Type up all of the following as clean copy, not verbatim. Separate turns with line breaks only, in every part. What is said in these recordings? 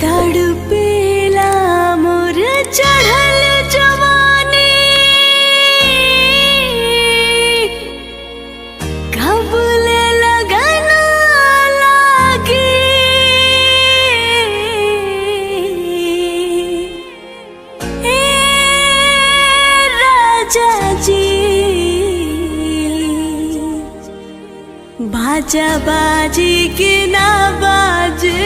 तड़पेला मोर चढ़ल जवानी, कब ले लगन लागी। ए राजा जी बाजा बाजी की ना बाजे,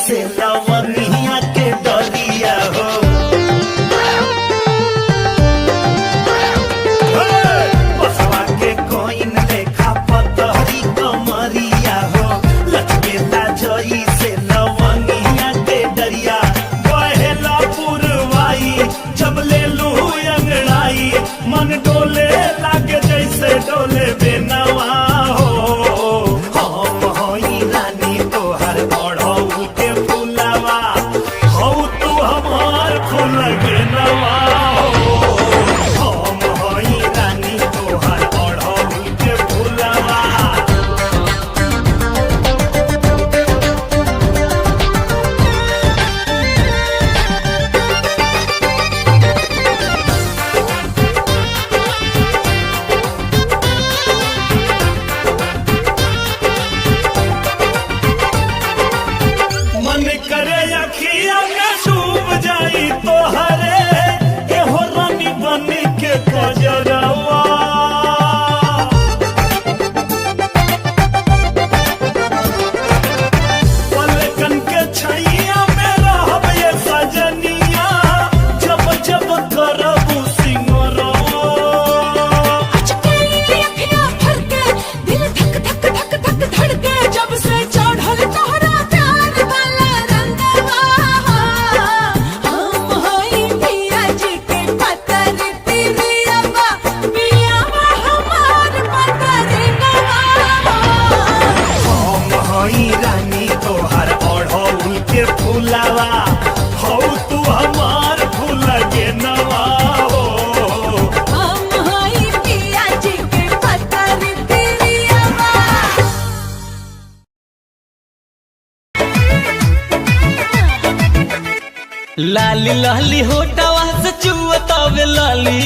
से लवनिया के डरिया हो बसवा के कोइन लेखा पतरी कमरिया हो लचकेला जई से लवनिया के डरिया बहेला पुरवाई जब ले लू अंगड़ाई मन डोले लागे जैसे डोले बेनवा हो हम होई रानी तोहर बढ़ऊ के फुलवा हो तू हमार फूल के नवा हो हम होई रानी तोहर बढ़ऊ के फुलवा मन करे अखिया में डूब जाई तोहरे एहो रानी बन के कजरवा पलकन के छैया में रहब ये सजनिया जब जब करबू सिंगरवा हम हई रानी तोहर ओढ़ौल के फुलवा हो तू हमार फूल के नवा हो
लाली लाली होटवा से चुअतावे लाली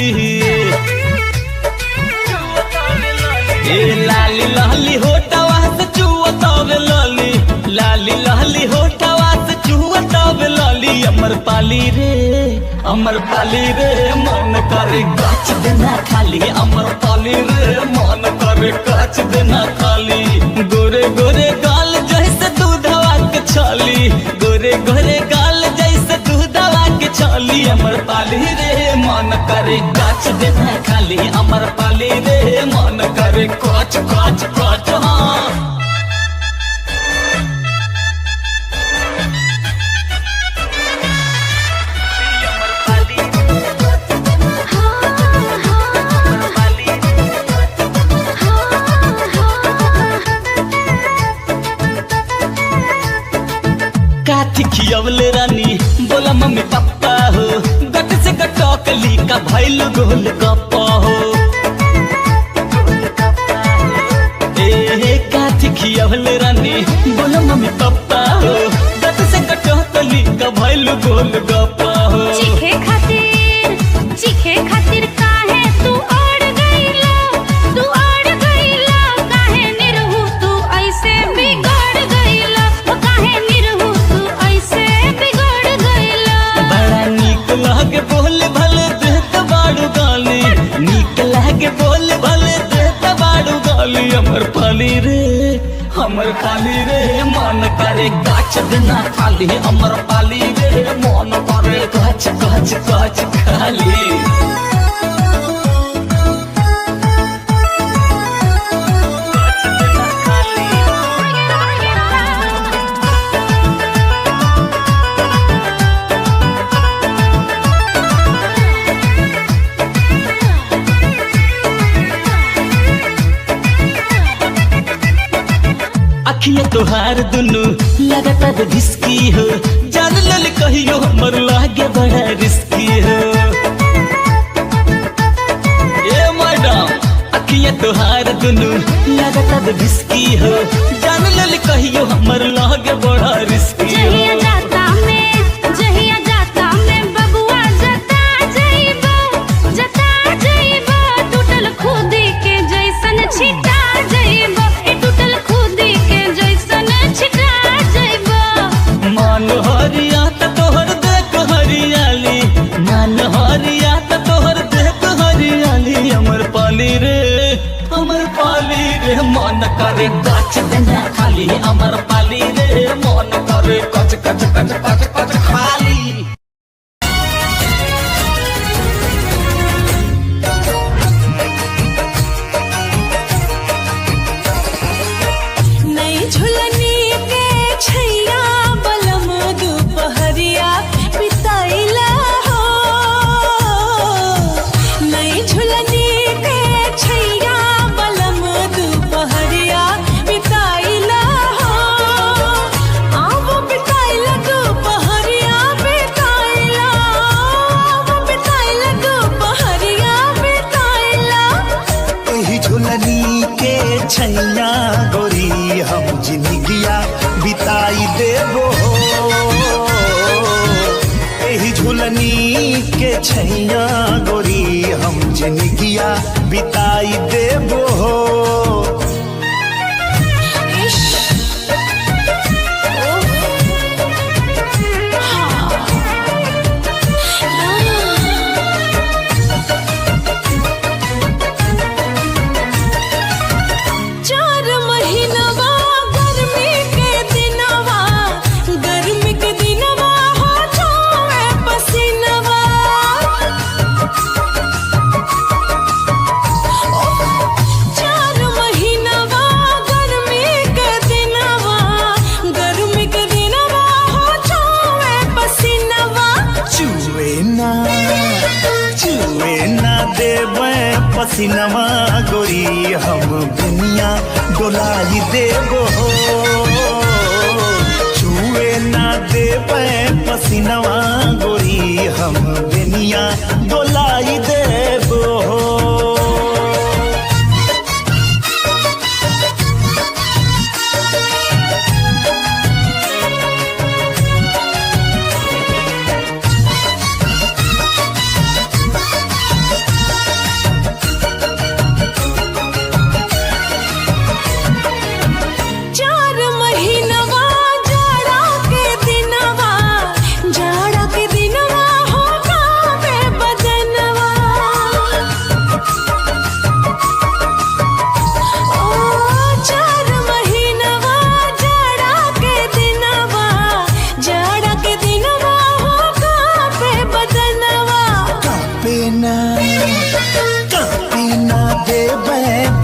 ए लाली लाली होटवा से चुअतावे लाली लाली लाली होटवा से चुअतावे लाली अमर पाली रे मन करे गाछ देना खाली अमर पाली रे मन करे गाछ देना खाली गोरे गोरे गाल जैसे दूधवा के छाली गोरे गोरे गाल जैसे दूधवा के छाली अमर पाली रे मन करे गाछ देना खाली अमर पाली रे मन करे काच काच काच हाँ काठी खियवले रानी बोला मम्मी पापा हो गट से गटकली का भैल गोल गप्पा हो ए काठी खियवले रानी बोला मम्मी पापा हो गट से गटकली का भैल गोल गप्पा हो
चीखे खातिर काहे तू अड़ गईला काहे निरहु तू ऐसे बिगड़ गईला काहे निरहु तू ऐसे बिगड़ गईला
बड़ा नीक लागे बोले भले देत बाड़ू गाली नीक लागे बोले भले देत बाड़ू गाली अमर पाली रे मन करे गाछ देना खाली अमर पाली रे मन करे गाछ गाछ गाछ खाली अखिया तोहार दुनु लगातार रिस्की हो जान लल कहियो हमर लागे बड़ा रिस्की हो ए मैडम अखिया तोहार दुनु लगातार रिस्की हो जान लल कहियो हमर लागे बड़ा रिस्की हो
जहिया जाता में बबुआ जता जइबो टूटल खुदी के जैसन छिटा जइबो टूटल खुदी के जैसन छिटा जइबो
मान हरिया त तोहर देख हरियाली मान हरिया त तोहर देख हरियाली अमर पाली रे मन करे गाछ देना खाली अमर पाली रे मन करे कच कच
छैया गोरी हम जिंदगिया बिताई देबो हो। पसीनवा गोरी हम दुनिया डोलाई देबो हो। छुए ना देबे पसीनवा गोरी हम दुनिया डोलाई देबो हो।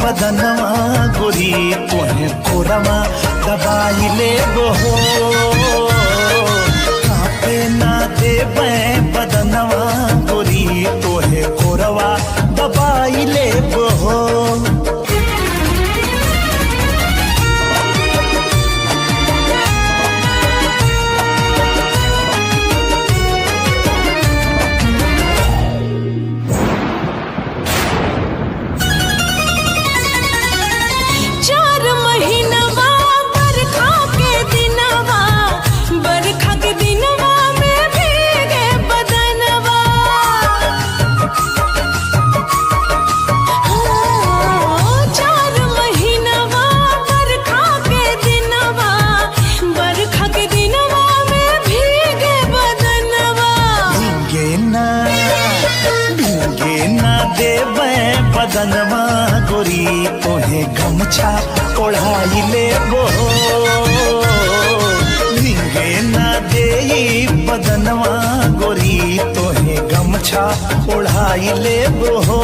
बदनवा गोरी तोहे कोरमा दबाई लेबो हो। कापे ना देबे बदनवा गोरी तोहे कोरवा दबाई लेबो हो। बदनवा गोरी तोहे गमछा ओढ़ाई लेबो हो। भीगे ना देई बदनवा गोरी तोहे गमछा ओढ़ाई लेबो हो।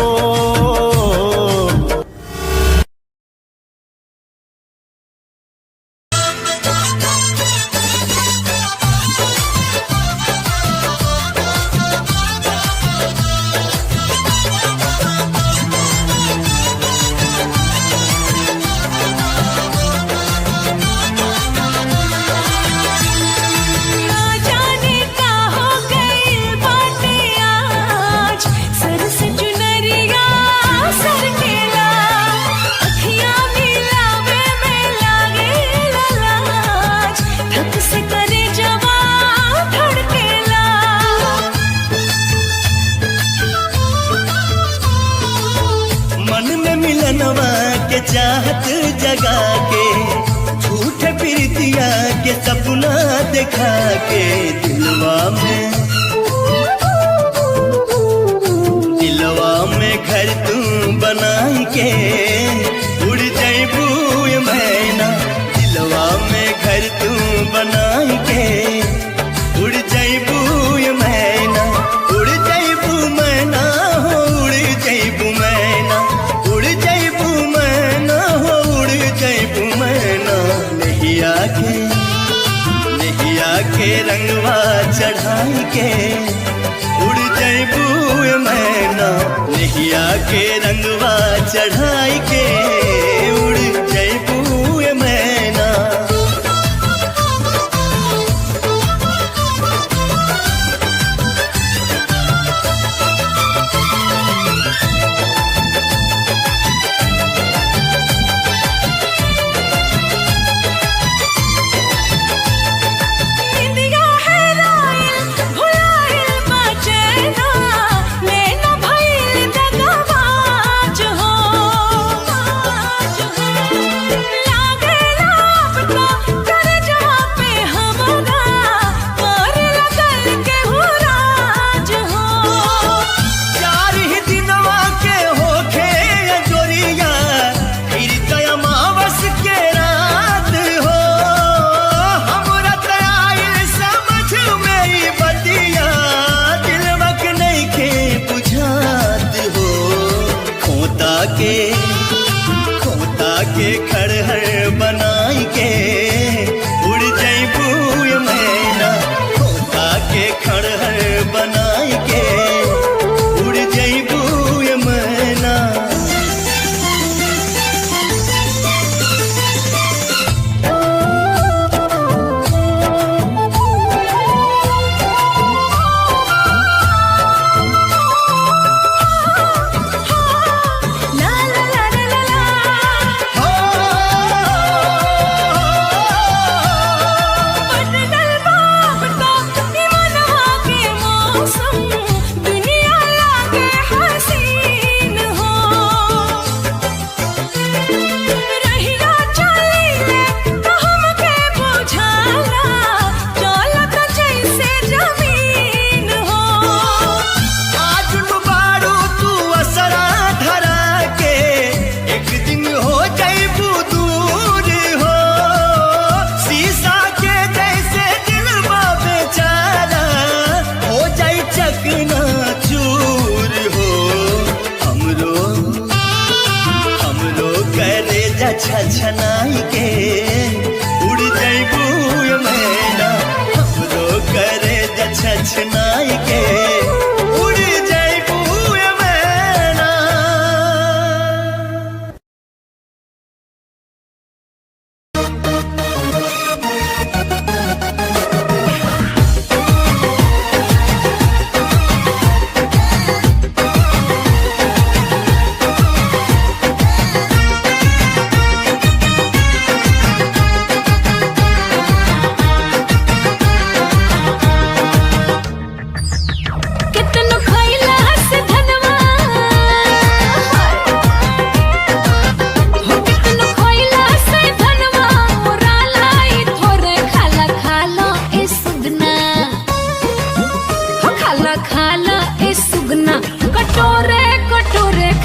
चाहत जगा के झूठे प्रीतिया के सपना दिखा के दिलवा में घर तू बनाई के उड़ जाइबू मैना। दिलवा में घर तू बनाई के उड़ जाइबू मैना। उड़ जाइबू मैना हो उड़ जाइबू मैना। उड़ जाइबू मैना हो उड़ जाइबू मैना। नहिया के रंगवा चढ़ाई के उड़ जाइबू मैना। नहिया के रंगवा चढ़ाई के उड़ जाइबू मैना।
इंदिया है राइल भुलाइल बचना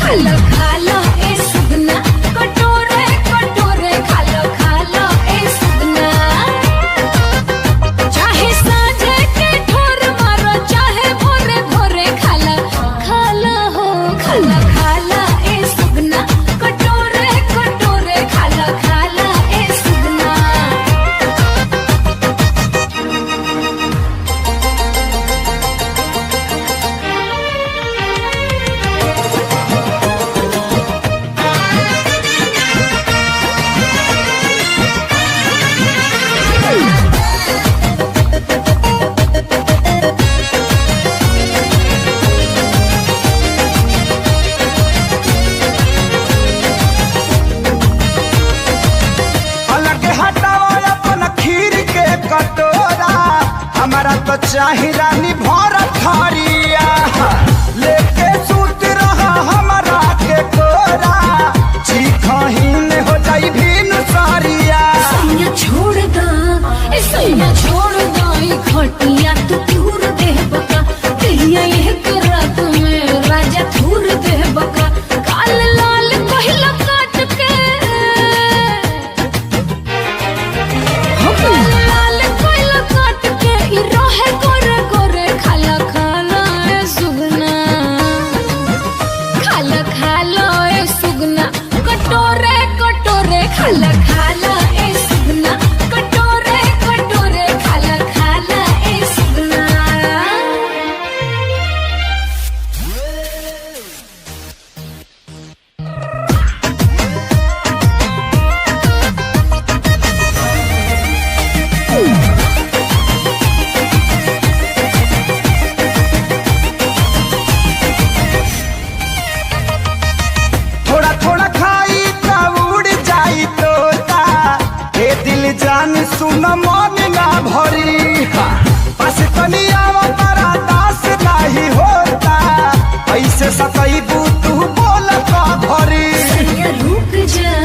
खालो खालो ए सुगना कटोरे कटोरे खालो खालो ए सुगना चाहे साँझे के ठोर मारो चाहे भोरे भोरे खाला खाला हो खाला खाला ए सुगना कटोरे कटोरे खाला खाला ए सुगना
अलग हटाओ अपन खीर के कटोरा हमारा तो चाही रानी भर थरिया लेके सूत रहा हमारा के कोरा जी खहीन हो जाई भीन सारिया
सैया छोड़ दा ए सैया छोड़ दा ई खटिया तू दूर दे बका कहिया ये रात में राजा दूर दे बका काल लाल पहिला काट के हो काल लाल पहिला काट के ई रहे गोरे गोरे खाला खाला ए सुगना खाला खाला ए सुगना कटोरे कटोरे खाला खाला ए सुगना कटोरे कटोरे खाला खाला ए सुगना
थोड़ा थोड़ा खाई तो उड़ जाई तोता हे दिल जान सुन मन ना भरी बस तनिया तारा दास नहीं होता ऐसे सतई तू बोल का भरी
सैया रुक जा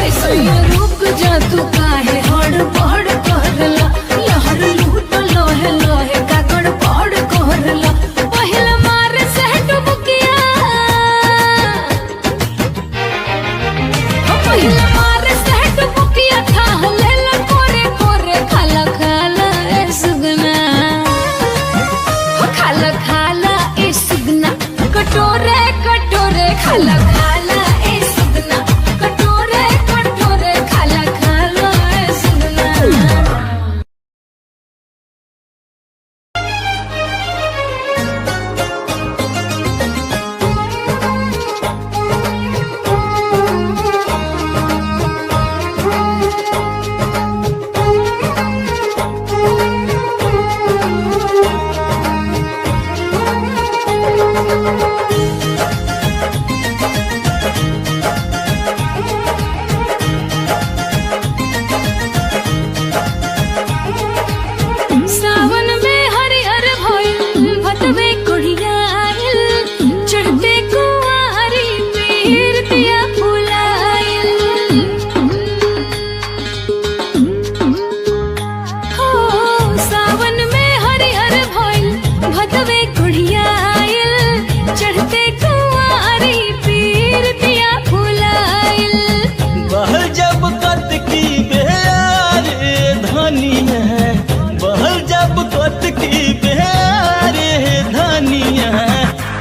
ए सैया रुक जा तू काहे हड़बड़ करला लहर लूट लोहे लोहे का गड़बड़ करला पहिल मार से डुबकिया पहिल मार से डुबकिया था लेला कोरे कोरे खाला खाला ए सुगना खाला खाला ए सुगना कटोरे कटोरे खाला खाला ए सुगना कटोरे कटोरे खाला खाला ए सुगना सावन में हरिहर भइल भतवे कोढ़ियाइल चढ़ते कुंवारी पीरतिया फुलाइल हो सावन में हरिहर भइल भतवे कोढ़ियाइल चढ़ते कुंवारी पीरतिया फुलाइल
बहल जब कत की बेर धनिया बहल जब कत की बेर धनिया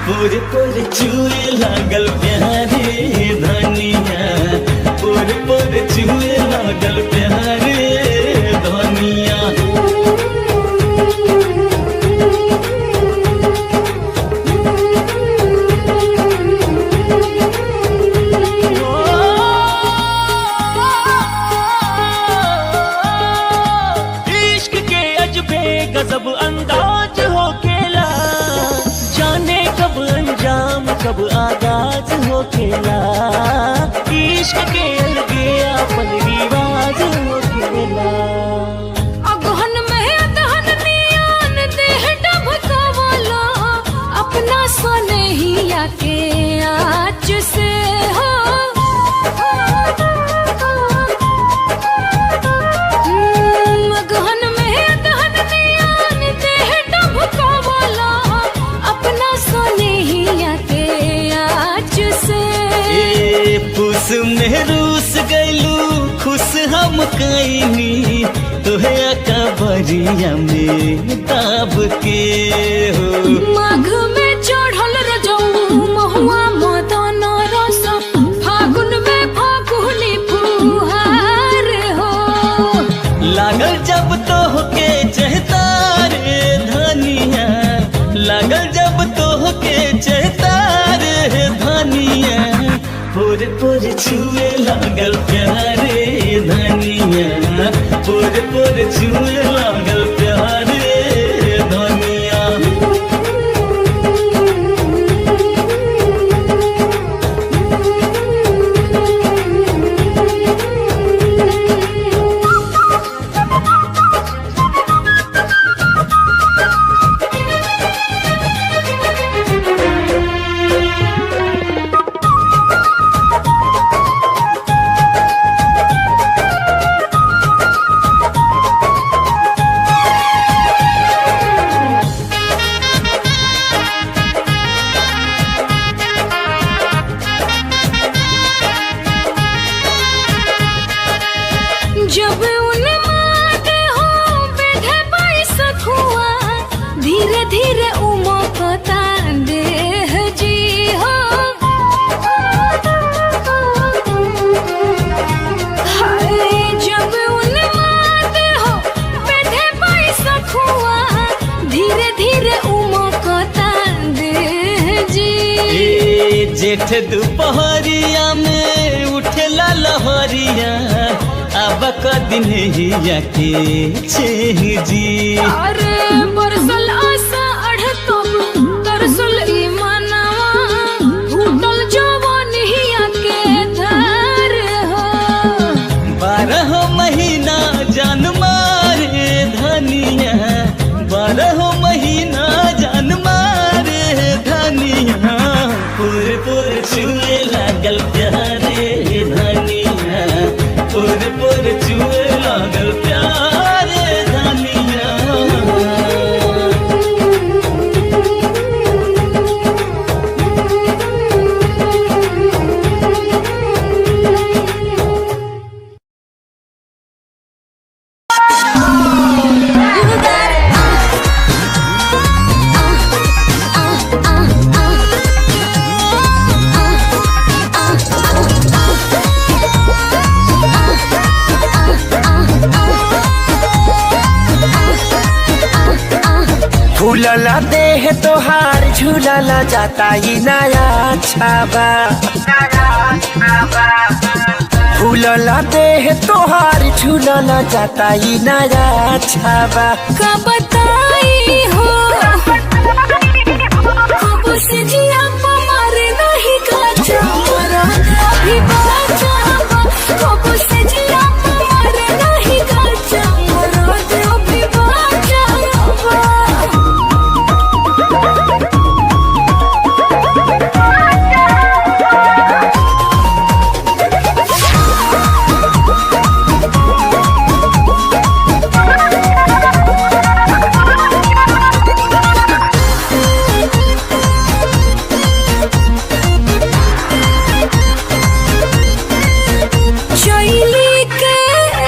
पूरे पूरे चूहे लागल प्यारे धनिया पूरे पूरे चूहे लागल प्यारे धनिया इश्क के अजबे गजब अंदाज हो केला जाने कब अंजाम कब आगाज हो केला इश्क के अलगे अपन रिवाज हो केला
अगहन में अदहन नियान देह डबकावला अपना सनहिया के आँच से हो अगहन में अदहन नियान देह डबकावला अपना सनहिया के आँच से
काहे रूस गइलू खुश हम कैनी तोहे अकबरिया में दाब के हो।
माघ में चढ़ल रजऊ महुआ मदन रस फागुन में फागुनी फुहार हो।
लागल जब तोहके चहता रे धनिया लागल जब तोहके चहता रे धनिया पोर पोर छुए लागल प्यारे धनिया पोर पोर छुए लागल प्यारे धनिया।
जब उन्माद हो बैठे बैसत हुआ धीरे धीरे उमकता देह जी हो। हाय जब उन्माद हो बैठे बैसत हुआ धीरे धीरे उमकता देह जी।
जेठ दोपहरिया में उठेला लहरिया अब कदिन हिया के छेह जी।
अरे बरसल आशा अढ़तब तरसल ई मनवा फूटल जवान हिया के धार हो।
12 महीना जान मारे धनिया 12 महीना जान मारे धनिया पुर पुर छुए लागल प्यारे धनिया पुर पुर छुए लागल प्यारे धनिया।
फूलला देह तोहार झूलला जाता ही नया छाबा। फूलला देह तोहार झूलला जाता ही नया छाबा।
का बताई हो कब से जिया मारे नहीं काचा अभी बाचा कब से जिया मारे नहीं काचा अभी बाचा। चैली के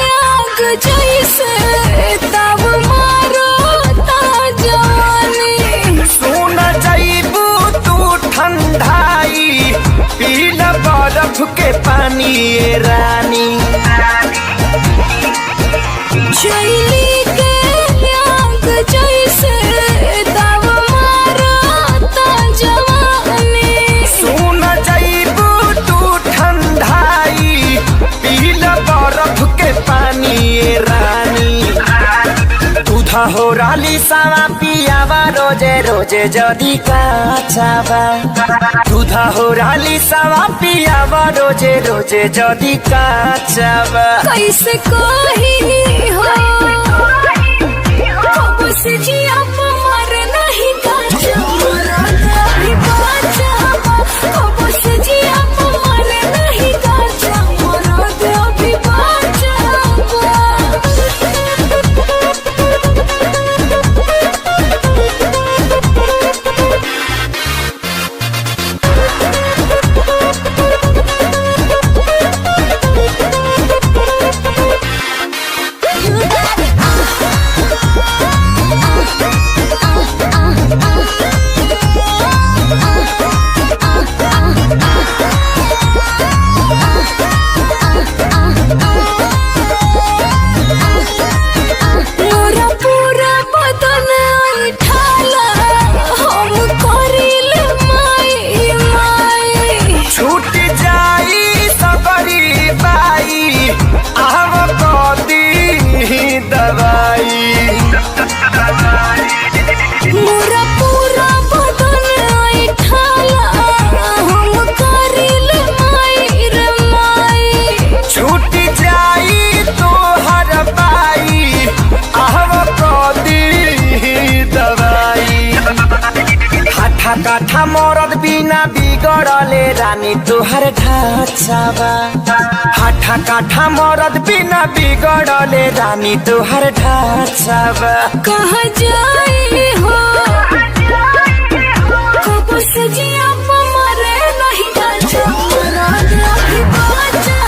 आग जैसे तब मारो ता जवानी।
सुन जाइबू तू ठंडाई पील बर्फ के पानी ए रानी।
चैली के आग जैसे तब मारो ता जवानी।
सुन जाइबू तू ठंडाई पील बर्फ के पानी ए रानी। दूधा हो राली सावा पियावा रोजे रोजे जदी काचावा। दूधा हो राली सावा पियावा रोजे रोजे जदी काचावा।
कैसे कही हो कब से जिया मारे नहीं काचा अभी बाचा कब से जिया मारे नहीं काचा अभी बाचा।
काठा मरद बिना बिगड़ले रानी तोहर ढांचावा हाठा काठा मरद बिना बिगड़ले रानी तोहर ढांचावा
कहाँ जाई हो कब सजिया मरे नहीं गाजा रात अभी बाजा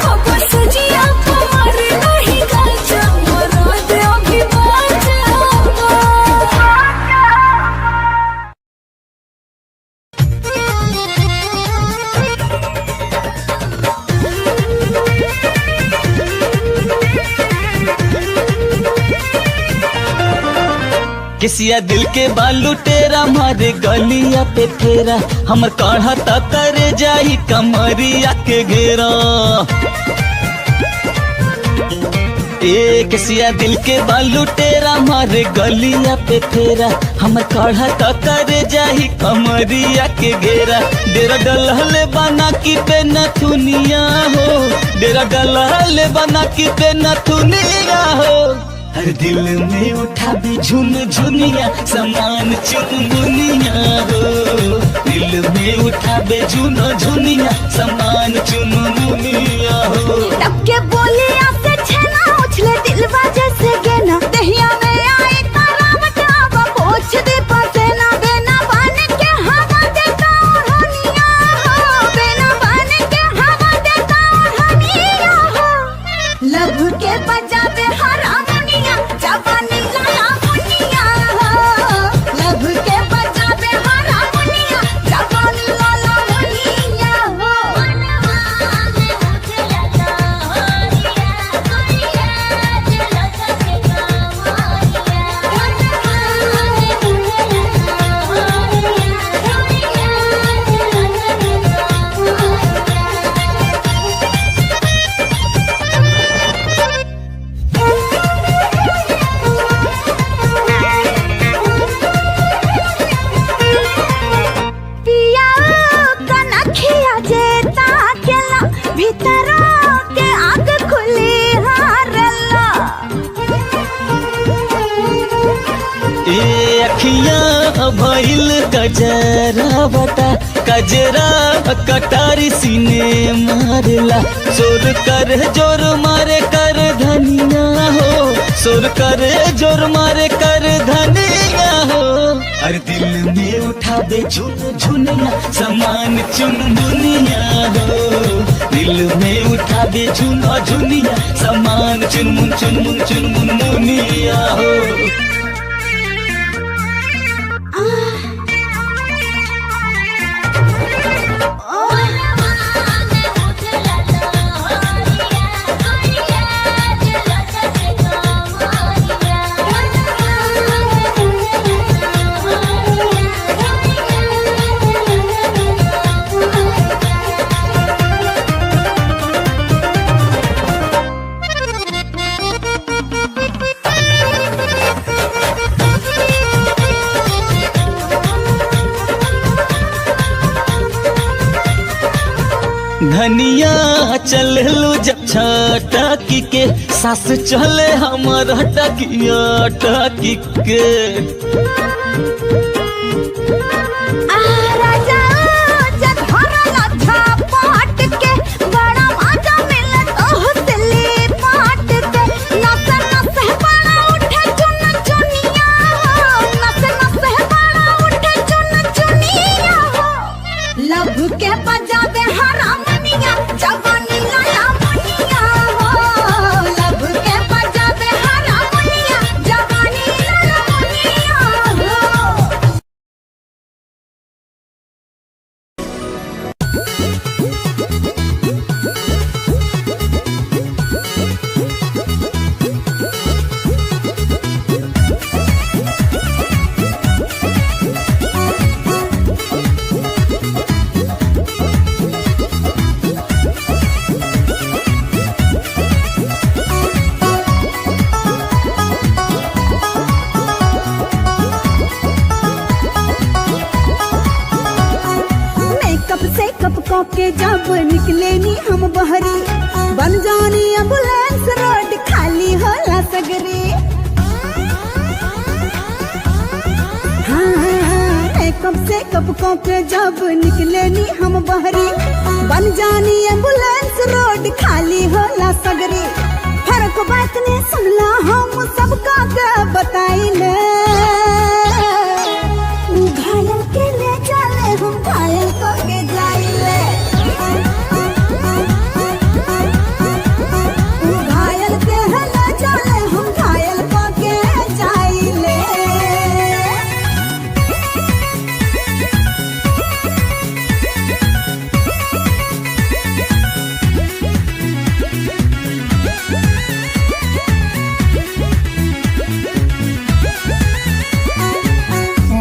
कब सजिया मरे नहीं गाजा रात अभी बाजा
किसिया दिल के बालू टेरा मारे गलिया पे फेरा हमर काढ़ा ता करे जाई कमरिया के घेरा ए किसिया दिल के बालू टेरा मारे गलिया पे फेरा हमर काढ़ा ता करे जाई कमरिया के घेरा डेरा डलहले बना की पे नथुनिया हो डेरा डलहले बना की पे नथुनिया हो हर दिल में उठाबे झुन झुनिया समान चुनमुनिया हो दिल में उठाबे झुन झुनिया समान चुनमुनिया हो
तबके बोलिया से छेना उछले दिलवा जैसे गेना दहिया में आए तारावट आवा पोछ दे पसेना बेना बन के हवा देता ओढ़निया हो बेना बन के हवा देता ओढ़निया हो लब के बजावे हरामुनिया जवानी लाया मुनिया हो लब के बजावे हरामुनिया जवानी लाया मुनिया हो मनवा में उठलता पिया कनखिया जेता केला भीतर के आग खुली हारला
ए अखियां भइल गजरा बता कजरा कटारी सीने मारला सोर कर जोर मारे कर धनिया हो सोर करे जोर मारे कर धनिया हो हर दिल में उठाबे झुन झुनिया समान चुनमुनिया हो दिल में उठाबे झुन झुनिया समान चुनमुन चुनमुन चुनमुन मुनिया हो धनिया चल लो जब छटकी के सास चले हमर टकिया टकी के
राजा जग हरला छापट के बड़ा मजा मिलत ओहतली पाट के नस नस बड़ा उठे चुन चुनिया हो नस नस बड़ा उठे चुन चुनिया हो लब के बजावे हरामुनिया जवानी लाया मुनिया हो लब के बजावे हरामुनिया जवानी लाया मुनिया हो के जब निकले नी हम बहरी बन जानी एम्बुलेंस रोड खाली होला सगरे हाँ
कब पे जब निकले नी हम बहरी बन जानी एम्बुलेंस रोड खाली होला सगरी फर्क बात ने सुनला हम सबका के बताइले घायल के ले चले हम घायल को के जाइले घायल के ले चले हम घायल को के जाइले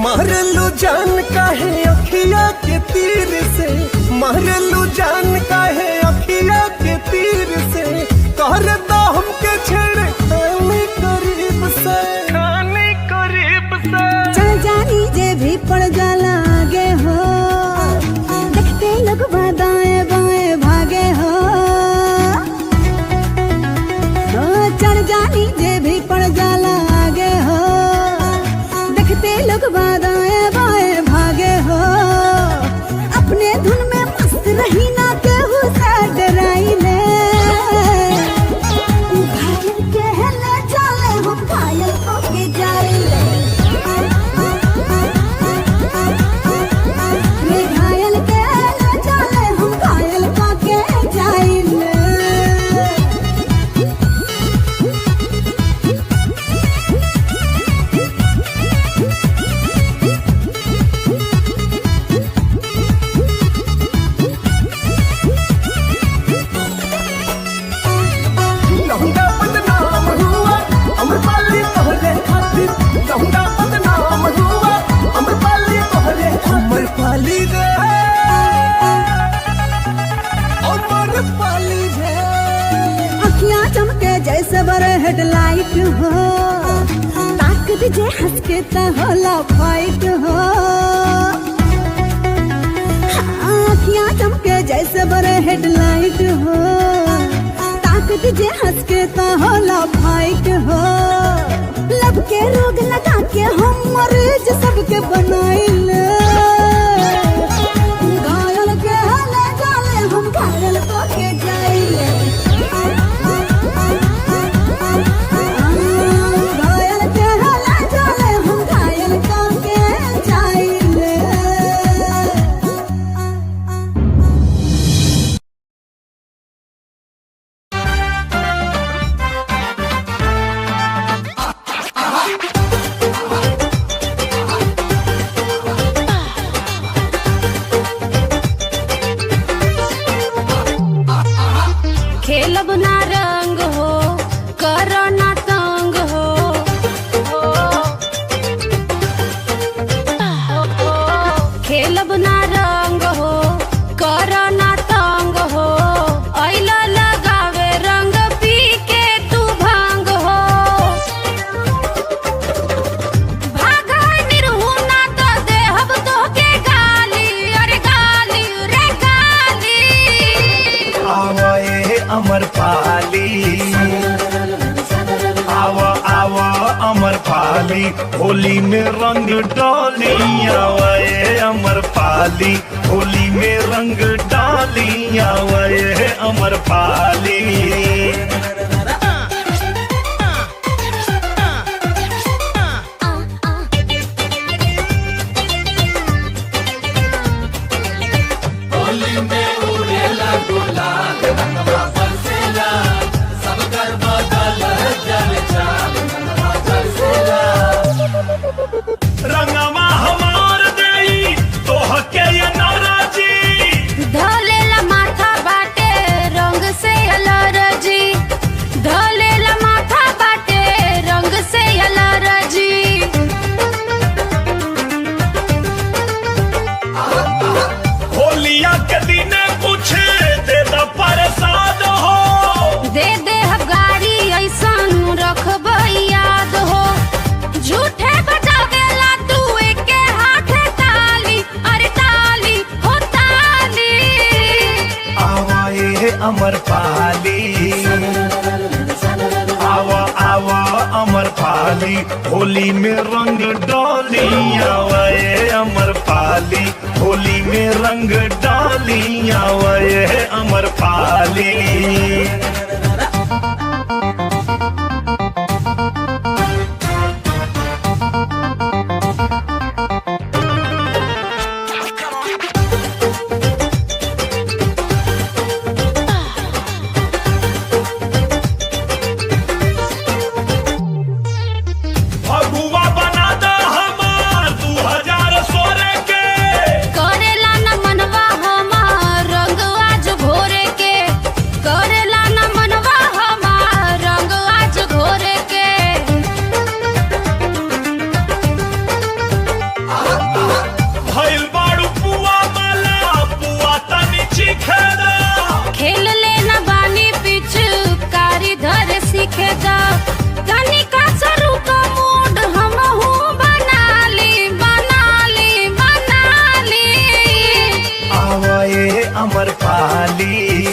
मारलू जान काहे अखिया के तीर से मारलू जान काहे अखिया के तीर से कर दो हमके छेड़ खाने करीब से
चल जानी जे भी पड़ जाला आगे हो देखते लोग दाएं बाएं भागे हो चल जानी जे भी पड़ जाला आगे हो देखते लोग दाएं बाएं भागे हो अपने धुन में मस्त रही ना केहू से डराइले घायल के ले चले हम घायल को के जाइले घायल के ले चले हम घायल को के जाइले
लहुंगा बदनाम हुआ अमरपाली तोहरे खातिर लहुंगा बदनाम हुआ अमरपाली तोहरे अमरपाली रे अमरपाली रे
अखियां चमके जैसे बड़े हेडलाइट हो ताक दीजे हंस के तो होला फाइट हो अखियां चमके जैसे बड़े हेडलाइट हो ताक दीजे हंस के तो होला फाइट हो लब के रोग लगा के हम मरीज सबके बनाइले घायल के ले जाले हम घायल को के जाइले घायल के ले जाले हम घायल को के जाइले
खेलब ना रंग हो करो ना तंग हो खेलब ना रंग हो करो ना तंग हो ऐला लगावे रंग पी के तू भांग हो भागा निरहु ना तो देहब तोहके गाली अरे गाली रे गाली
आवे अमरपाली आवा आवा अमरपाली होली में रंग डाली आवे अमरपाली होली में रंग डाली आवे अमरपाली रंगवा हमार देई तोहके ये नाराजी
धलेला माथा बाटे रंग से अलरजी धलेला माथा बाटे रंग से अलरजी
होलिया के दिन कुछ दे द प्रसाद हो
दे दे गाड़ी ऐसन रखब याद हो झूठे बजावेला तू एके हाथे ताली अरे ताली हो ताली
आवाए अमरपाली आवा आवा अमरपाली होली में रंग डाली आवाए अमरपाली पाली होली में रंग डाली आवे अमर पाली। अमर पाली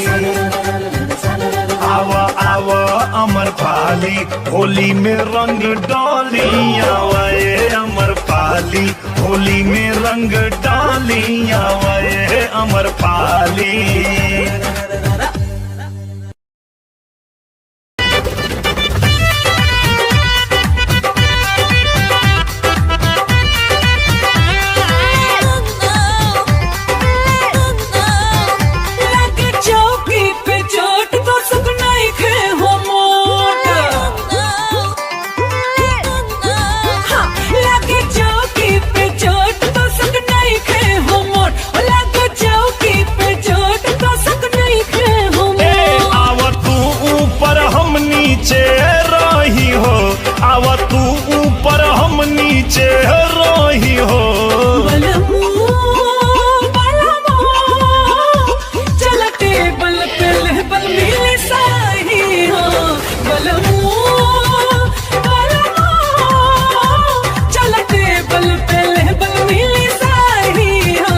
आवा आवा अमर पाली होली में रंग डाली आवे अमर पाली होली में रंग डाली आवे अमर पाली। नीचे रही हो
चल टेबल पे लेबल मिले साही हो चल टेबल पे लेबल मिले साही हो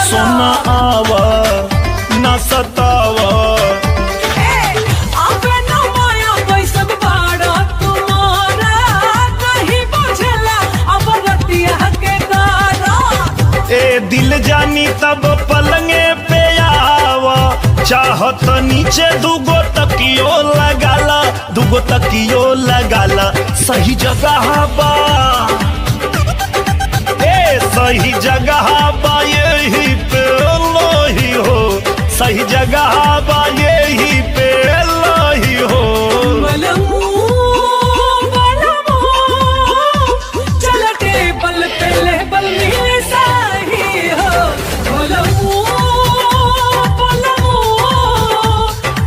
सोना आवा न सतावा
आवे न माया कैसन बाड़ा तुम्हारा नहीं बुझला अब रतिया के दारा।
ए दिल जानी तब पलंगे पे आवा चाहत नीचे दुगो तकियो लगाला दुगो तकियो लगाला सही जगह बा सही जगह बा यही पे लोही हो सही जगह बा यही पे लोही हो।
चल टेबल पे लेबल मिले साही हो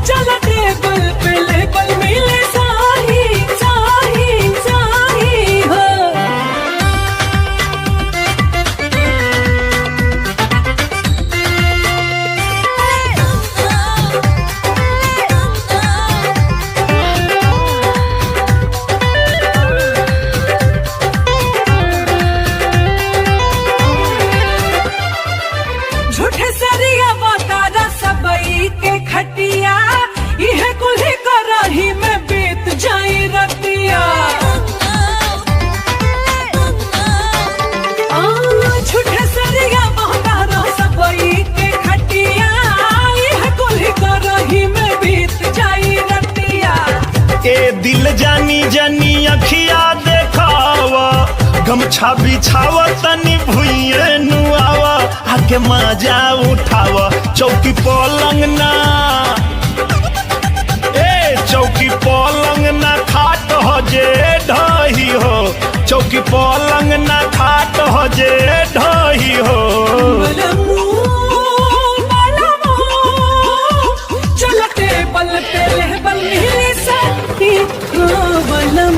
चल टेबल पे लेबल मिले साही साही साही हो। झूठे सरिया बतारा सबई के खटिया यह कुल्ही करही में बीत जाई रतिया। झूठे सरिया बतारा सबई के खटिया यह कुल्ही करही में बीत जाई रतिया।
ए दिल जानी जानी अखिया देखावा गमछा बिछावा तनी भुइये नुआवा आके मजा उठावा चौकी पलंग ना चौकी पलंग ना खाट हो जे ढही हो चौकी पलंग ना खाट हो जे ढही हो।
चल टेबल पे लेबल मिले साही हो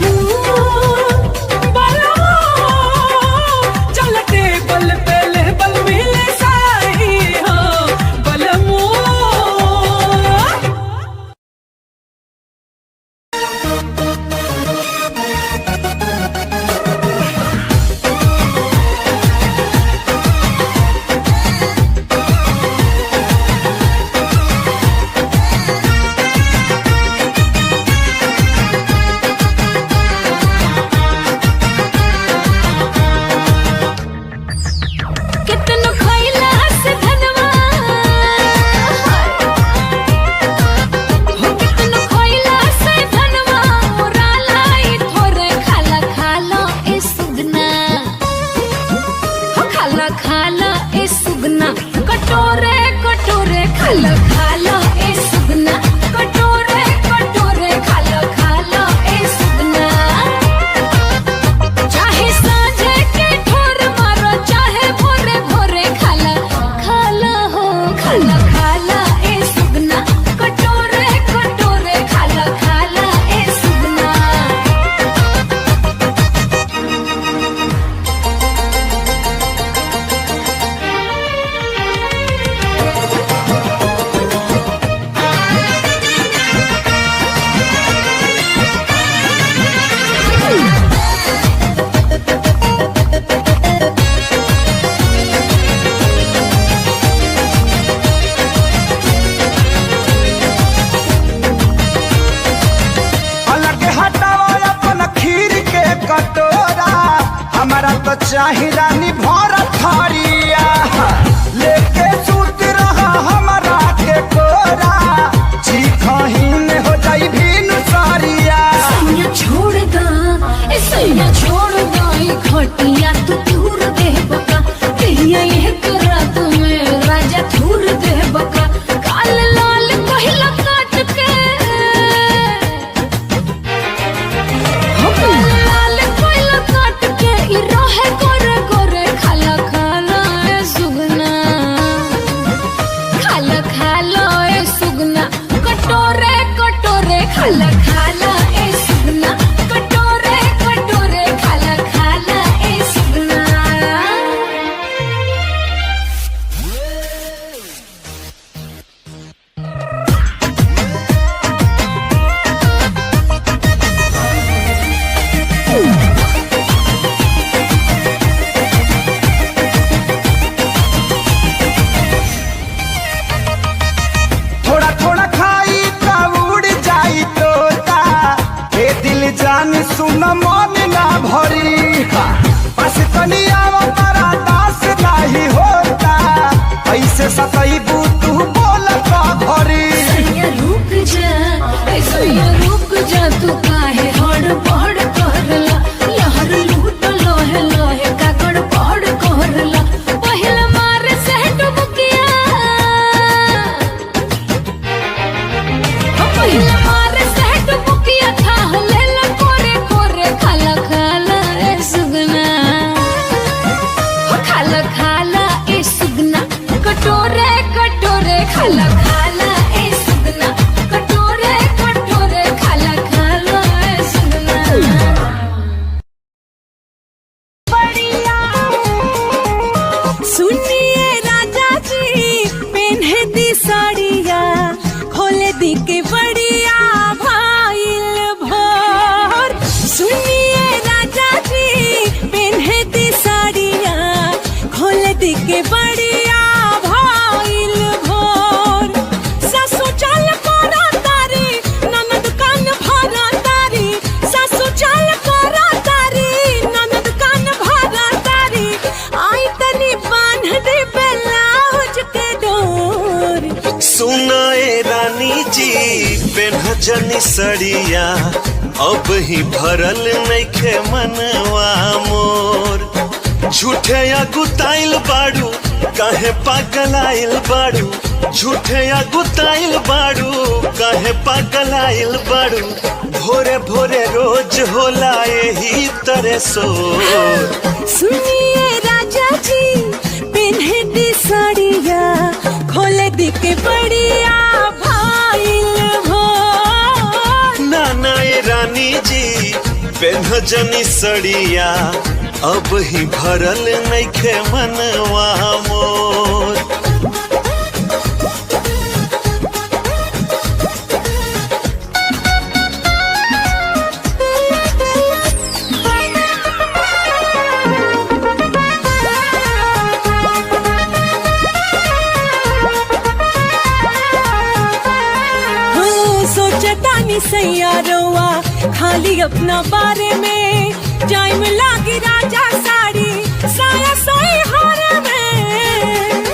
तो चाही रानी भर थरिया लेके सूत रहा हमारा के कोरा जी कहीं हो जाई भीन सारिया
सैया छोड़ दा सैया छोड़ दा खटिया तू दूर दे बका कहिया एक रात में राजा दूर दे बका काल लाल पहिला काट के काल लाल पहिला काट के ई रहे गोरे गोरे खाला खाला ए सुगना खाला खाला ए सुगना कटोरे कटोरे खाला खाला ए सुगना कटोरे कटोरे खाला खाला ए सुगना
थोड़ा थोड़ा खाई तो उड़ जाई तोता हे दिल जान सुन मन ना भरी बस तनिया बड़ा दास नहीं होता ऐसे सतैबू तू बोलता भरी
सैया रुक जा तू काहे हड़बड़ करला लहर लूट लोहे लोहे का गड़बड़ करला पहिला मारे से डुबकिया पहिला मारे से डुबकिया था लेला कोरे कोरे खाला खाला ए सुगना खाला खाला ए सुगना कटोरे कटोरे खाला खाला ए सुगना कटोरे कटोरे खाला खाला ए सुगना
सुनिए राजा जी पेन्हे दी साड़िया खोले दी के बढ़िया भाईल भोर सुनिए राजा जी पेन्हे दी साड़िया खोले दी के बढ़िया भाईल भोर सासू चाल करा तारी ननद कान भरा तारी सासू चाल करा तारी ननद कान भरा तारी आई तनी बांध दे ब्लाउज के डोर
सुनाए रानी जी पेन्हजनी सड़िया अब ही भरल नइखे मनवा मोर झूठे अगुताइल बाड़ू काहे पागलाइल बाड़ू झूठे अगुताइल बाड़ू काहे पागलाइल बाड़ू भोरे भोरे रोज होला यही तरह सोर
सुनिए राजा जी पेन्हे दी साड़िया खोले दी के बढ़िया भाईल भोर
नाना ये रानी जी पेन्हजनी सड़िया अब ही भरल नइखे मनवा मोर
सोचतानी सैयारोवा खाली अपना बारे में टाइम लागी राजा साड़ी साया सोई हार में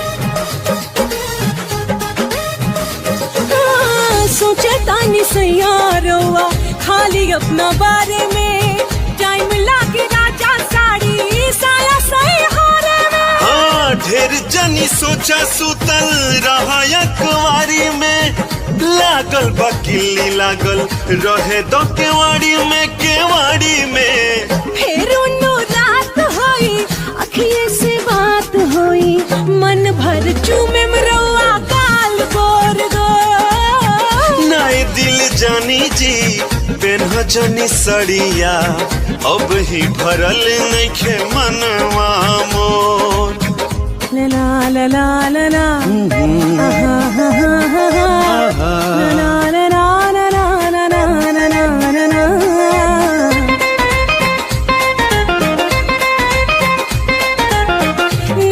सोचतानी सैयारोवा खाली अपना बारे में टाइम लागी राजा साड़ी साया सोई हार में
हाँ ढेर जनी सोचा सुतल रहा कुंवारी में लागल बकिली लागल रहे दो केवाड़ी में
फिर उन्नो रात होई अखिए से बात होई मन भर चूमे मरवा काल गोर गो
नाई दिल जानी जी पेन्हजनी सड़िया अब ही भरल नइखे मनवा मोर
ला ला ला ला ला आहा हा हा हा ला ला ला ला ला ला ला ला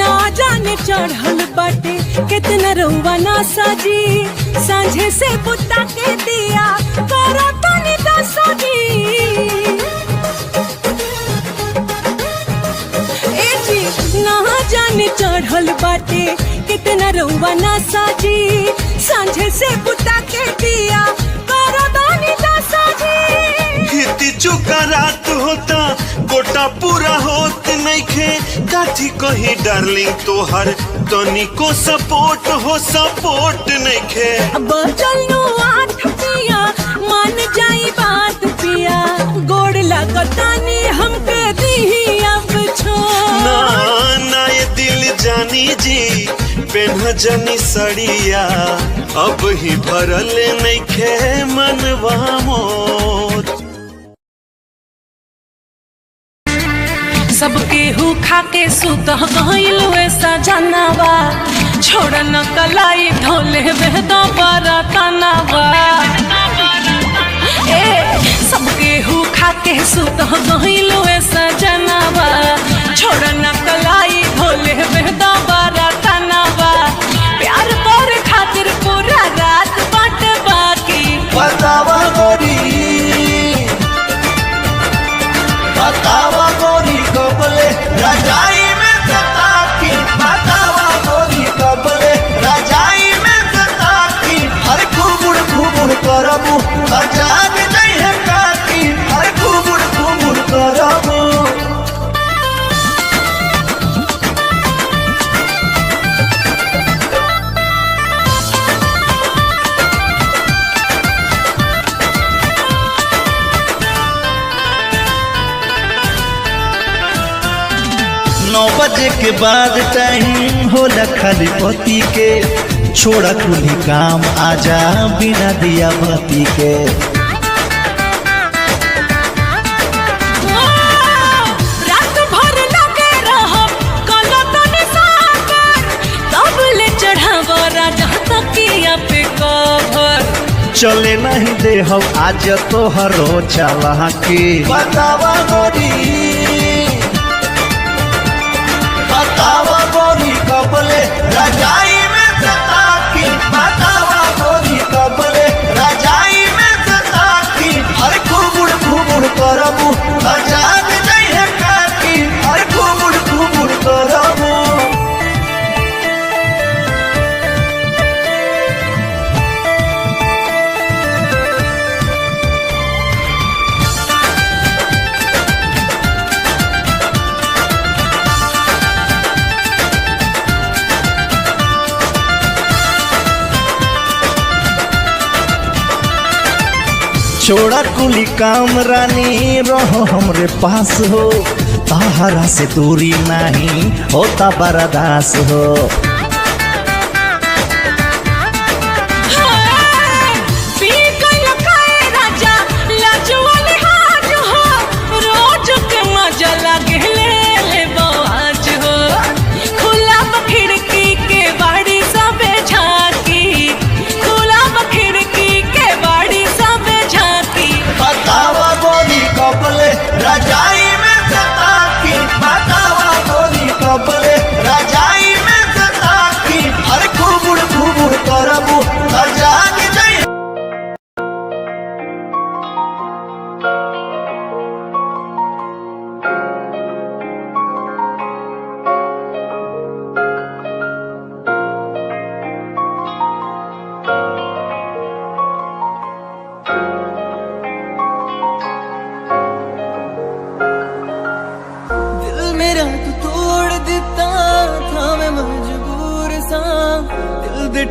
ना जाने चढ़ल बाटे कितना रउआ ना साजी सांझे से बुता के दिया करो तो निदा साजी बना साजी सांझे से बुता के दिया करो दानी दासा जी।
खेती चुका रात होता गोटा पूरा होत नइखे काठी कही डार्लिंग तोहर तनिको सपोर्ट नइखे।
अब चलू 8 पिया मान जाई बात पिया गोड़ लगतानी हमके दी अब छोड़।
ना ये दिल जानी जी पेन्ह जनी सड़िया अब ही भरल नइखे मनवा मोर।
सबके हु खा के सुत गइल वैसा जानवा छोड़ न कलाई ढोले बेहदा बरा तनावा। सबके हु खा के सुत गइल वैसा जानवा छोड़ न कलाई ढोले बेहदा बरा तनावा। प्यार कर खातिर पूरा रात बाट बाकी
बतावा गोरी कबले रजाई में सताकी बतावा गोरी कबले रजाई में सताकी हर घुमुड़ करबू अजान नहीं है काकी हर घुमुड़ करबू।
नौ बजे के बाद टाइम होला खाली पति के छोड़ा कुली काम आजा बिना दिया बत्ती के।
रात भर लगे रहो गलत निशान तब ले चढ़ाव राजा तकिया पे कवर।
चले नहीं दे हम आज तो हरो चला के
बतावा गोरी कबले रजाई में सताकी बतावा गोरी कबले रजाई में सताकी हर घुमुड़ करबू अजान नहीं है काकी हर घुमुड़ करबू।
छोड़ा कुली काम रानी रहो हमरे पास हो ताहरा से दूरी नहीं होता बर्दाश्त हो।
रजाई में सताकी बतावा गोरी कबले रजाई में सताकी हर घुमुड़ करबू अजान नहीं।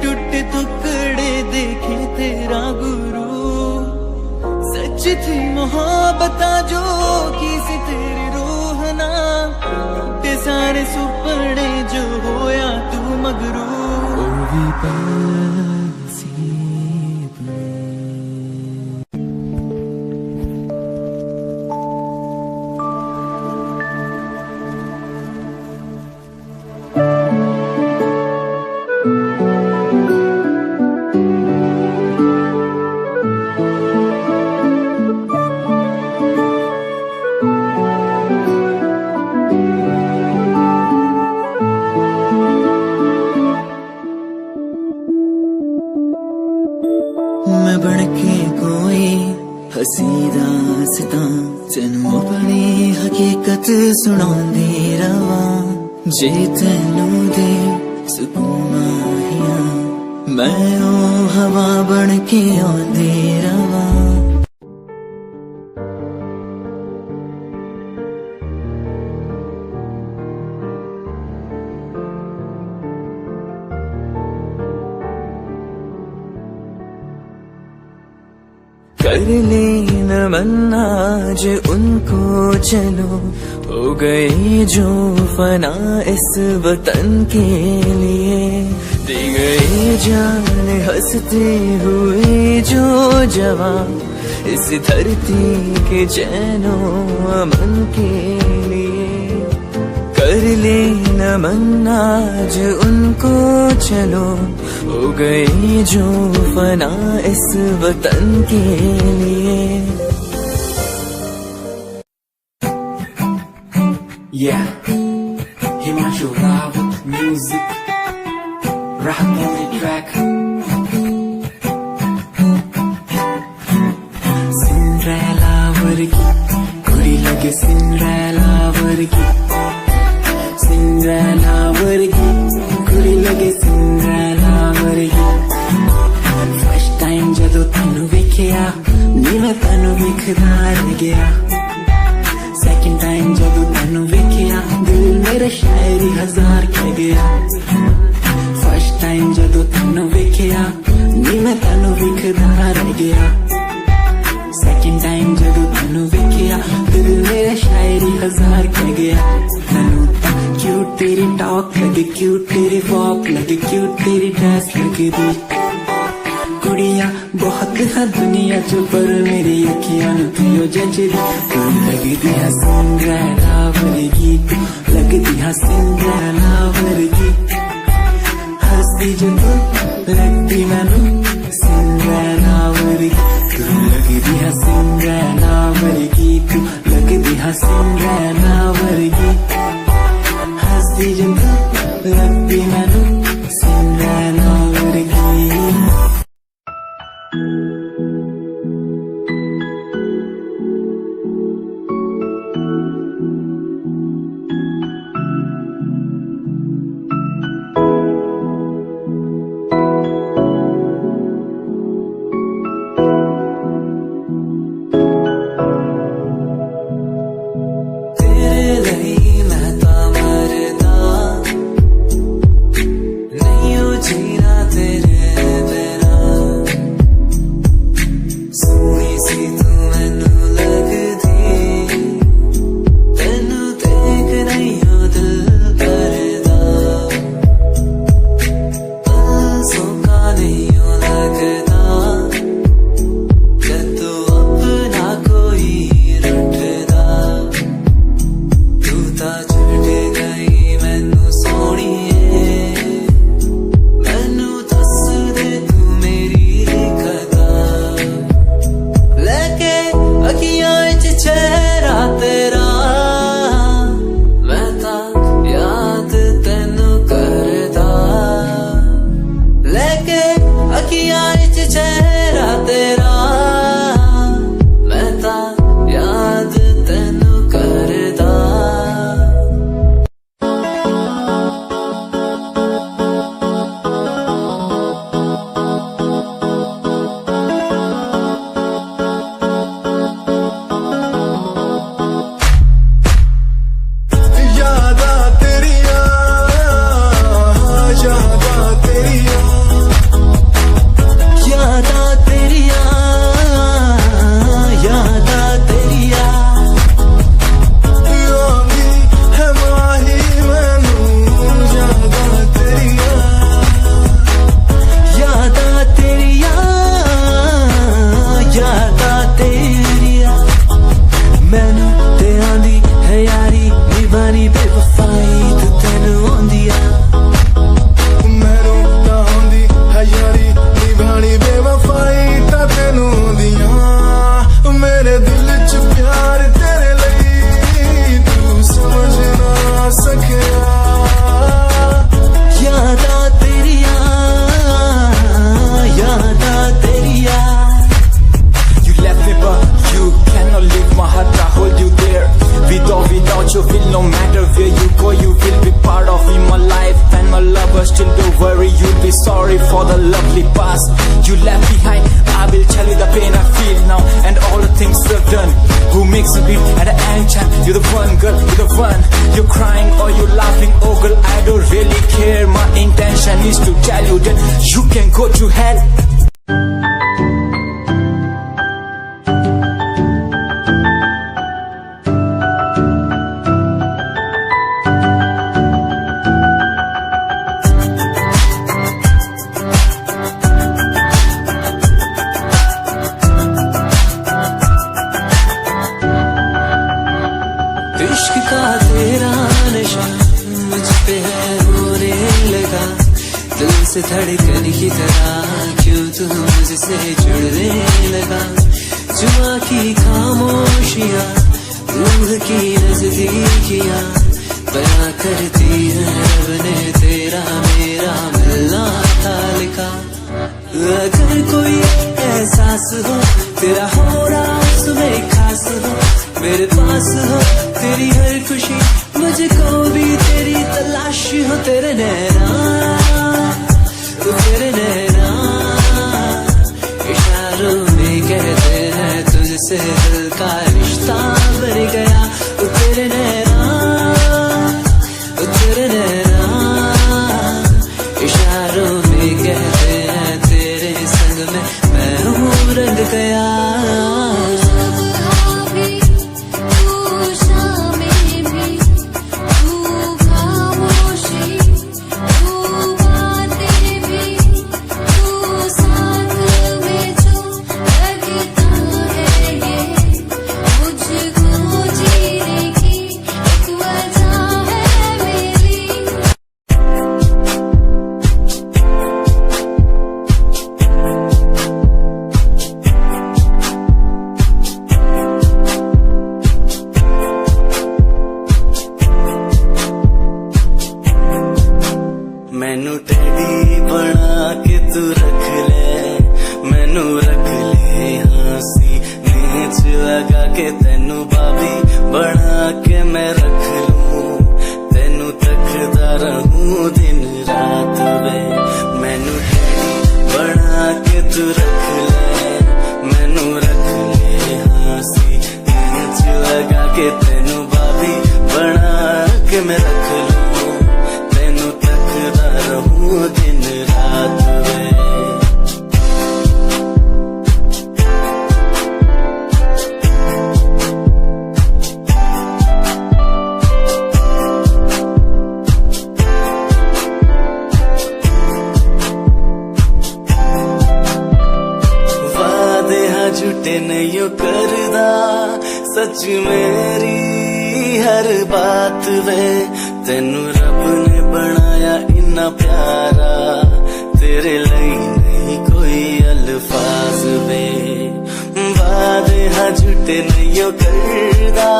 टूटे टुकड़े देखे तेरा गुरु सच थी मोहब्बत जो किसी तेरी रूह ना टूटे सारे सुपने जो होया तू मगरू मैं बनके कोई हसी दास्तां तेनू अपनी हकीकत सुनांदी रवां जे तेनू दे सुकून माहिया मैं ओ हवा बन के आंदे रवा। कर ले नमन आज उनको चलो, हो गए जो फना इस वतन के लिए, दे गए जान हंसते हुए जो जवान इस धरती के चैनो अमन के लिए। कर ले नमन आज उनको चलो, हो गए जो फना इस वतन के लिए।
Yeah, Himanshu Rao with music, rock on the track. Cinderella वर्गी कुड़ी लगे Cinderella वर्गी, Cinderella वर्गी कुड़ी लगे Cinderella वर्गी। First time जदों तैनू वेखिया नी मैं तैनू वेखदा रह गया। Second time जदों तैनू वेखिया दिल मेरा शायरी हजार कह गया। First time जदों तैनू वेखिया नी मैं तैनू वेखदा रह गया। Second time जदों तैनू वेखिया दिल मेरा शायरी हजार कह गया। तैनू तां क्यूट तेरी टॉक लगे, क्यूट तेरी वॉक लगे, क्यूट तेरी ड्रेस लगे दी। कुड़िया बहुत है दुनिया च पर मेरी अखियां नू तू जचदी। तू लगदी है सिंड्रेला वर्गी, तू लगदी है सिंड्रेला वर्गी। हंसदी जो तू लगदी मैनू सिंड्रेला वर्गी। तू लगदी है सिंड्रेला वर्गी, तू लगदी है सिंड्रेला वर्गी। हंसदी जो तू लगदी मैनू Cinderella वर्गी। lovely past you left behind. I will tell you the pain I feel now and all the things you've done. Who makes a beat at the end time? You're the one, girl, you're the one. You're crying or you're laughing, oh girl, I don't really care. My intention is to tell you that you can go to hell. इश्क का तेरा नशा मुझ पे है होने लगा, दिल से धड़कन की तरह क्यों तू मुझसे जुड़ने लगा। जुआ की खामोशियाँ रूह की नजदीकियाँ बयां करती है रब ने तेरा मेरा मिलना था लिखा। अगर कोई एहसास हो तेरा हो रहा सुबह खास हो, मेरे पास हो तेरी हर खुशी, मुझको भी तेरी तलाश हो। तेरे नैना इशारों में कहते हैं तुझसे दिल का रिश्ता बन गया। तेरे नैना इशारों में कहते हैं तेरे संग में मैं हूँ रंग गया। मैनू टेडी बना के तू रख ले, मैनू रख ले हंसी नीच लगा के तेनू बाबी बना के मैं रख लूं, तेनू तकदा रहूं दिन रात वे। मैनू टेडी बना के तू रख ले, मैनू रख ले हंसी नीच लगा के तेनू बाबी बना के मैं रख लूं, दिन रात वे। वादे हाँ झूठे नहीं करदा, सच मेरी हर बात वे। तेनू रब ने बनाया इन्ना प्यारा, तेरे लिए नहीं कोई अल्फाज वे। वादे हाँ झूठे नहीं करदा,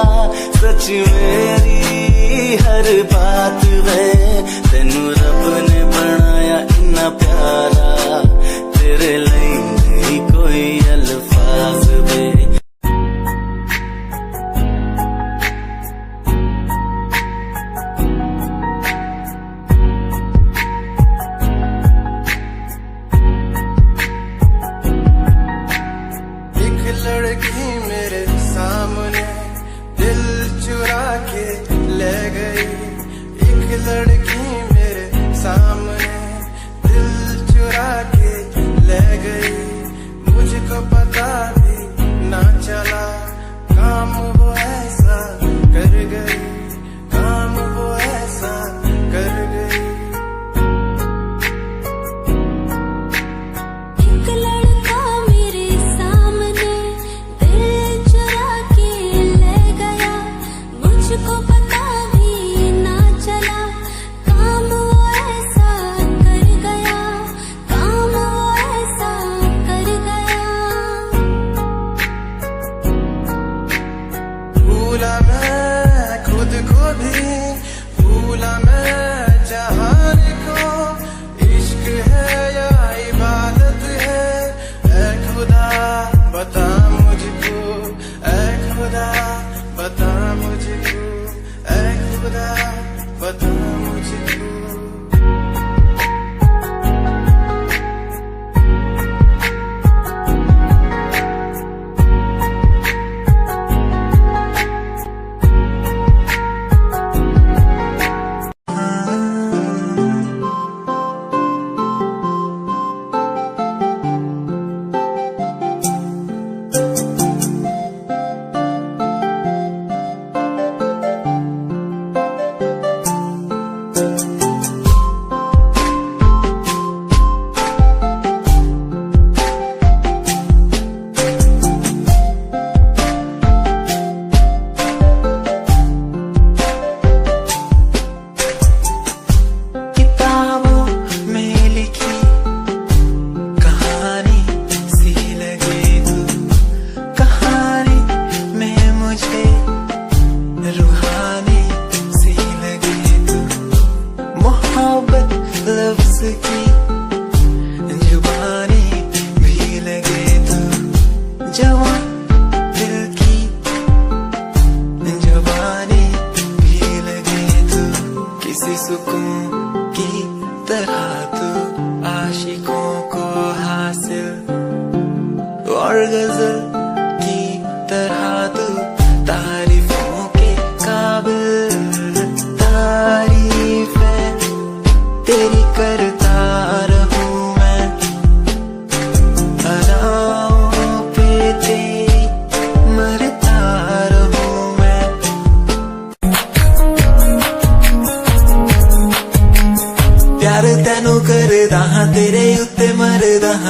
सच मेरी हर बात वे। तेनू रब ने बनाया इन्ना प्यारा, तेरे लिए नहीं कोई अल्फाज वे।
लड़की मेरे सामने दिल चुरा के ले गई, एक लड़की मेरे सामने दिल चुरा के ले गई। मुझको पता भी ना चला काम वो ऐसा कर गई, काम वो ऐसा कर गई।
मुझको पता भी ना चला काम वो ऐसा कर गया, काम वो ऐसा कर गया।
भूला मैं खुद को भी, भूला मैं जहान को। इश्क है या इबादत है, ऐ खुदा बता मुझको, ऐ खुदा बता मुझको, ऐ खुदा बता मुझको।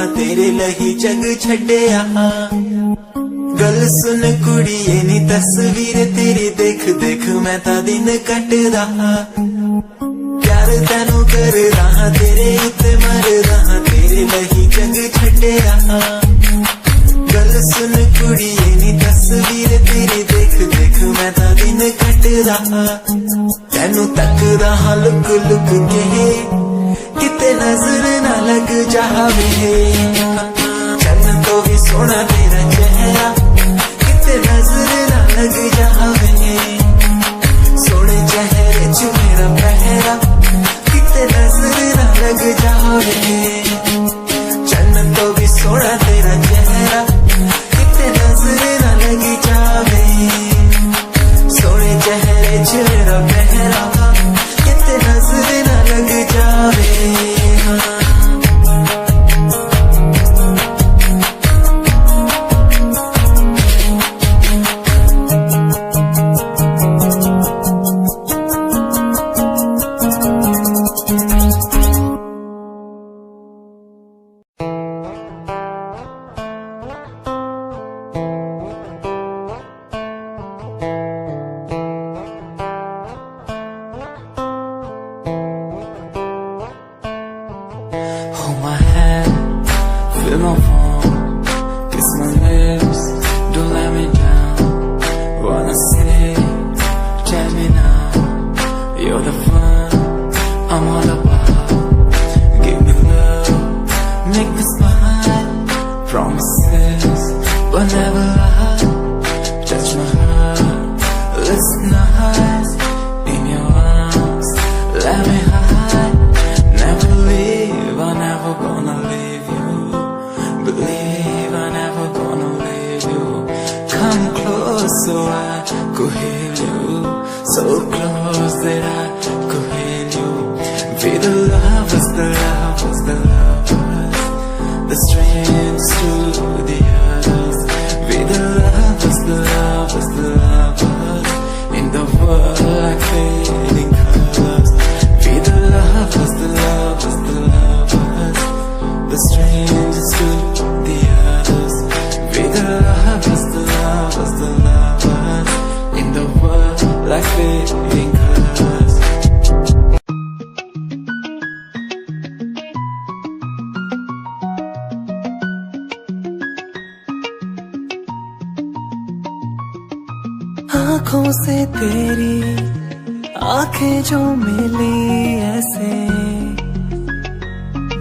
रहा तेरे लही जग छड्डिया गल सुन कुड़िए नी तस्वीर तेरी देख देख मैं ता दिन कट रहा प्यार तेनू कर रहा तेरे उत्ते मर रहा तेरे लही जग छड्डिया गल सुन कुड़िए नी तस्वीर तेरी देख देख मैं ता दिन कट रहा तेनू तक रहा लुक लुक के किते नजर ना लग जावे चन्न तो भी सोना तेरा चेहरा किते नजर ना लग जावे सोने चेहरे च मेरा पहरा किते नजर ना लग जावे चन्न तो भी सोना तेरा चेहरा किते नजर ना लग जावे सोने चेहरे च मेरा पहरा किते नजर ना लग जावे Hold my hand, feel my palm, kiss my lips, don't let me down. Wanna say, tell me now, you're the fun I'm all about. Give me love, make me smile, promises will never lie. Touch my heart, listen nice, in your arms, let me hide. Never leave, I'm never gonna leave you. Believe I'm never gonna leave you. Come close so I could hear you. So close that I could hear you. Be the lovers, the lovers, the lovers, the strangers to the others. Be the lovers, the lovers, the lovers, in the world like fading colors. Be the lovers, the lovers, the lovers, the strangers to the others. Be the lovers, the lovers, the lovers, in the world like fading colors. आँखों से तेरी आंखें जो मिली ऐसे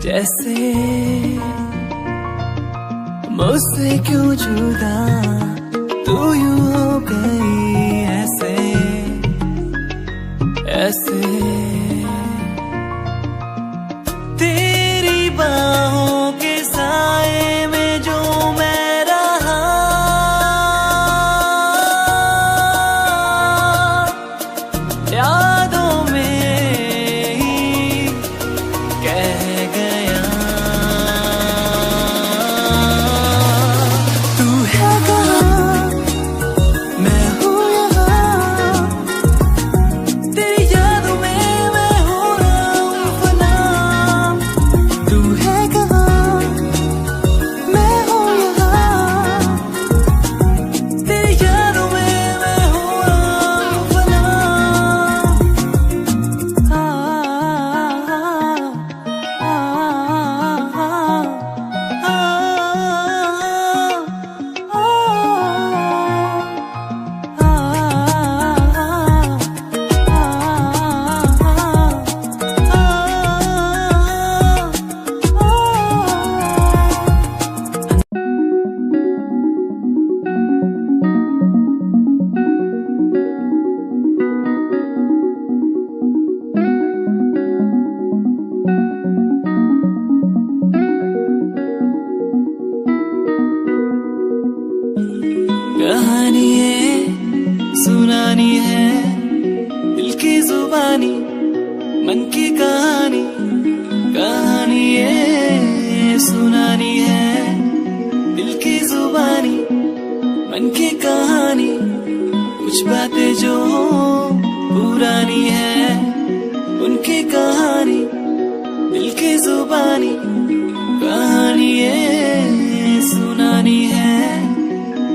जैसे मुझसे क्यों जुदा तू यूं हो गई ऐसे ऐसे तेरी बाहों के साए में जो मैं रहा यादों में ही कह गया तू है कहाँ मैं हूँ यहाँ तेरी यादों में मैं हो रहा हूँ फना तू है कहाँ मैं हूँ यहाँ तेरी यादों में मैं हो रहा हूँ फना कहानी है सुनानी है दिल की जुबानी मन की कहानी कहानी है सुनानी है दिल की जुबानी मन की कहानी कुछ बातें जो पुरानी है उनकी कहानी दिल की जुबानी कहानी ये सुनानी है,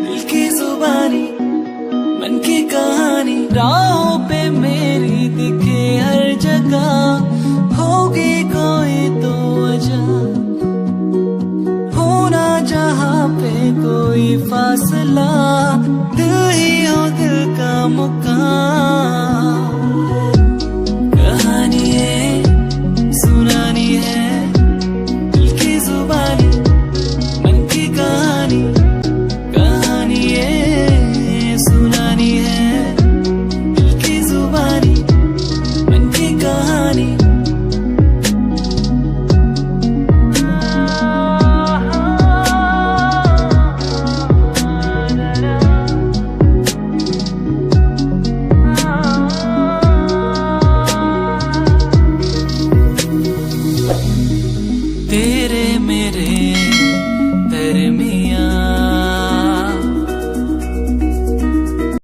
दिल की जुबानी मन की कहानी। राहों पे मेरी दिखे हर जगह, होगी कोई तो वजह, होना जहाँ पे कोई फासला।